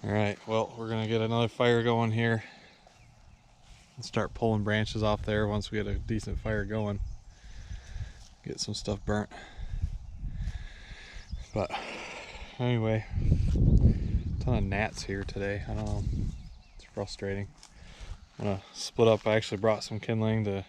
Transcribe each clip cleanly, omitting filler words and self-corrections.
Alright, well, we're gonna get another fire going here and start pulling branches off there once we get a decent fire going. Get some stuff burnt. But anyway, a ton of gnats here today. I don't know, it's frustrating. I'm gonna split up. I actually brought some kindling to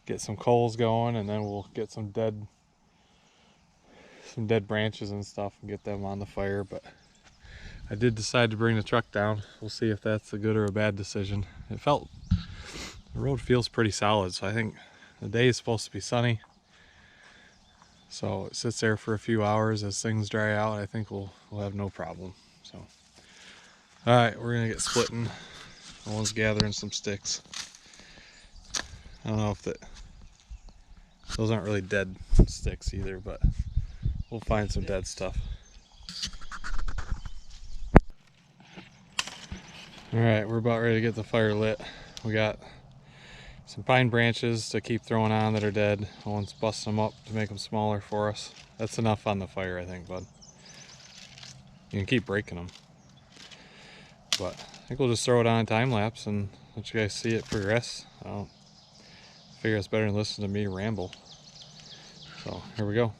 get some coals going, and then we'll get some dead branches and stuff and get them on the fire. But I did decide to bring the truck down. We'll see if that's a good or a bad decision. The road feels pretty solid, so I think the day is supposed to be sunny. So it sits there for a few hours as things dry out. I think we'll have no problem. So, all right, we're gonna get splitting. Owen's gathering some sticks. I don't know if those aren't really dead sticks either, but we'll find some dead stuff. Alright, we're about ready to get the fire lit. We got some pine branches to keep throwing on that are dead. Owen's busting them up to make them smaller for us. That's enough on the fire, I think, bud. You can keep breaking them. But I think we'll just throw it on time lapse and let you guys see it progress. I figure it's better than listen to me ramble. So here we go.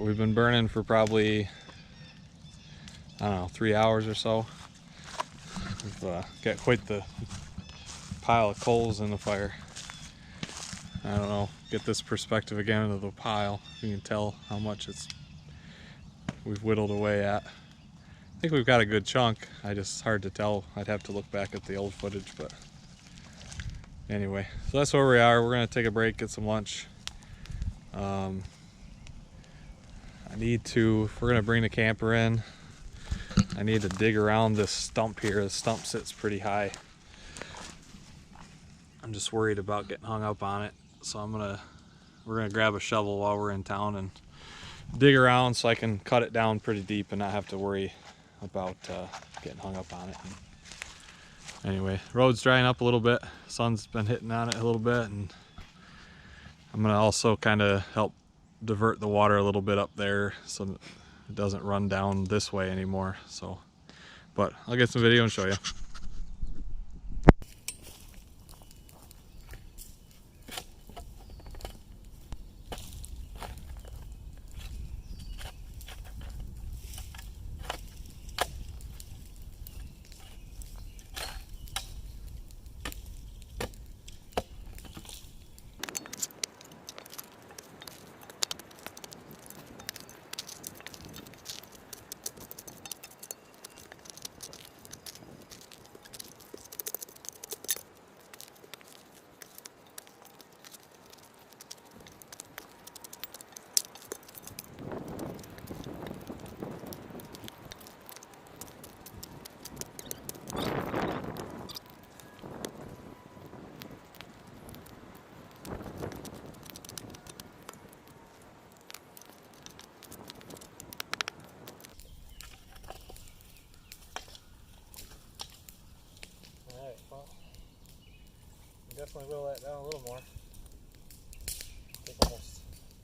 we've been burning for probably, I don't know, 3 hours or so. We've got quite the pile of coals in the fire. I don't know, get this perspective again of the pile. You can tell how much we've whittled away at. I think we've got a good chunk. It's hard to tell. I'd have to look back at the old footage, but anyway, so that's where we are. We're gonna take a break, get some lunch. If we're gonna bring the camper in, I need to dig around this stump here. The stump sits pretty high. I'm just worried about getting hung up on it. So we're gonna grab a shovel while we're in town and dig around so I can cut it down pretty deep and not have to worry about getting hung up on it. Anyway, road's drying up a little bit. Sun's been hitting on it a little bit, and I'm gonna also kind of help divert the water a little bit up there so it doesn't run down this way anymore. But I'll get some video and show you. Definitely whittle that down a little more. Take almost,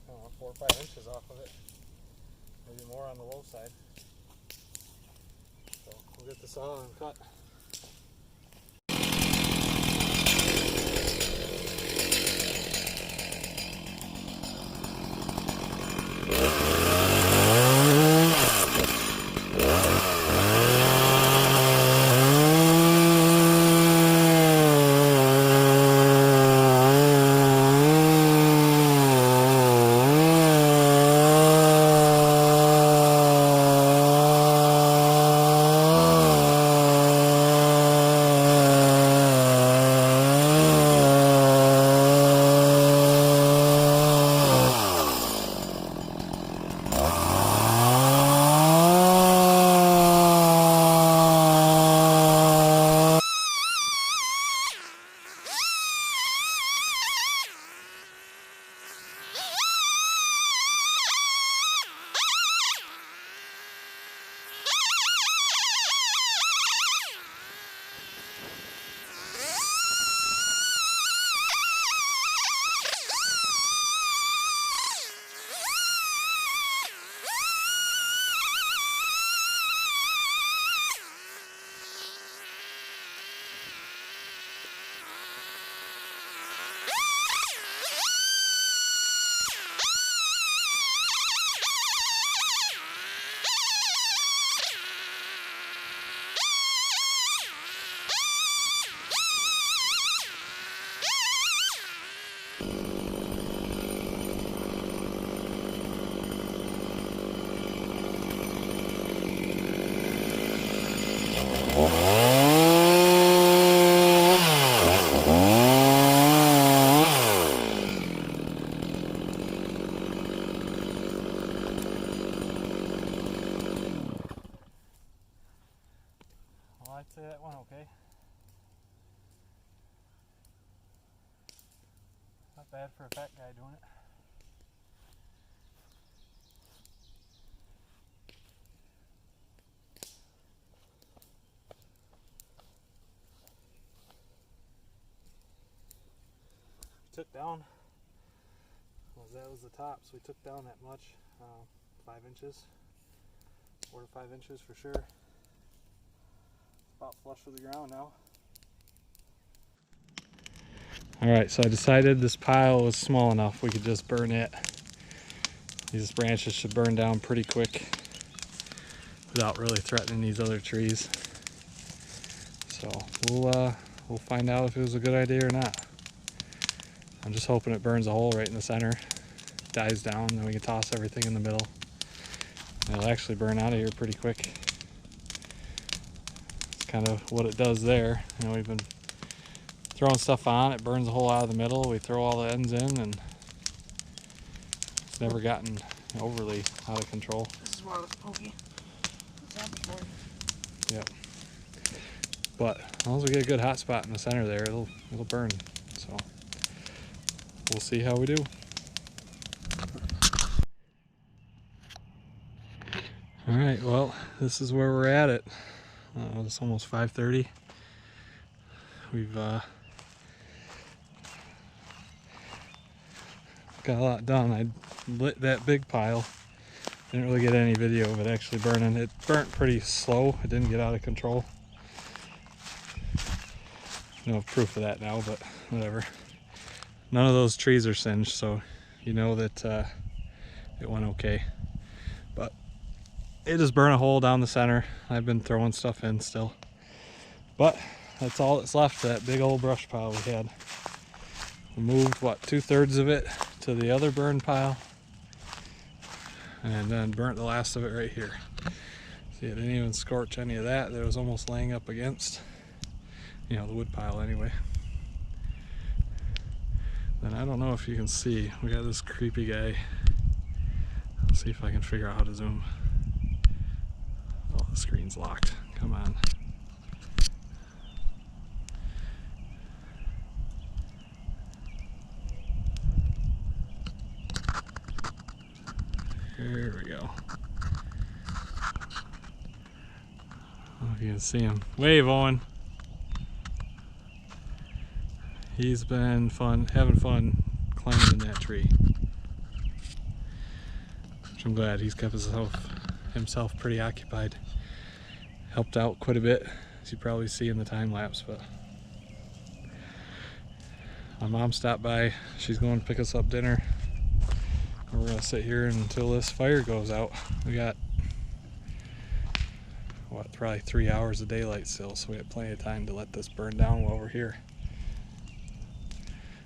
I don't know, 4 or 5 inches off of it. Maybe more on the low side. So we'll get the saw and cut. I'd say that went okay. Not bad for a fat guy doing it. Took down, well, that was the top, so we took down that much, 5 inches, 4 to 5 inches for sure. About flush with the ground now. Alright, so I decided this pile was small enough we could just burn it. These branches should burn down pretty quick without really threatening these other trees. So we'll find out if it was a good idea or not. I'm just hoping it burns a hole right in the center, dies down, then we can toss everything in the middle. And it'll actually burn out of here pretty quick. It's kind of what it does there. You know, we've been throwing stuff on, it burns a hole out of the middle, we throw all the ends in, and it's never gotten overly out of control. This is why it was pokey. What's that before? Yep. But as long as we get a good hot spot in the center there, it'll burn. So we'll see how we do. All right, well, this is where we're at it. It's almost 5:30. We've got a lot done. I lit that big pile. Didn't really get any video of it actually burning. It burnt pretty slow. It didn't get out of control. No proof of that now, but whatever. None of those trees are singed, so you know that it went okay. But it just burned a hole down the center. I've been throwing stuff in still. But that's all that's left of that big old brush pile we had. We moved, what, 2/3 of it to the other burn pile. And then burnt the last of it right here. See, it didn't even scorch any of that. That was almost laying up against, you know, the wood pile anyway. Then I don't know if you can see, we got this creepy guy. Let's see if I can figure out how to zoom. Oh, the screen's locked. Come on. There we go. I don't know if you can see him. Wave, Owen. He's been having fun climbing in that tree. Which I'm glad. He's kept himself pretty occupied. Helped out quite a bit, as you probably see in the time lapse. But my mom stopped by. She's going to pick us up dinner. We're gonna sit here until this fire goes out. We got, what, probably 3 hours of daylight still, so we have plenty of time to let this burn down while we're here.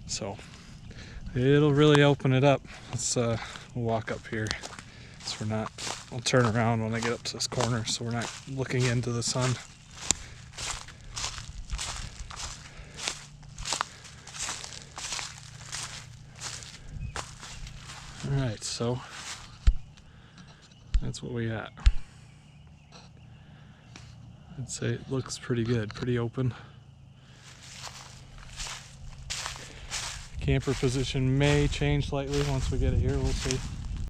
So it'll really open it up. Let's walk up here so we're not, I'll turn around when I get up to this corner so we're not looking into the sun. Alright, so that's what we got. I'd say it looks pretty good, pretty open. Camper position may change slightly once we get it here, we'll see.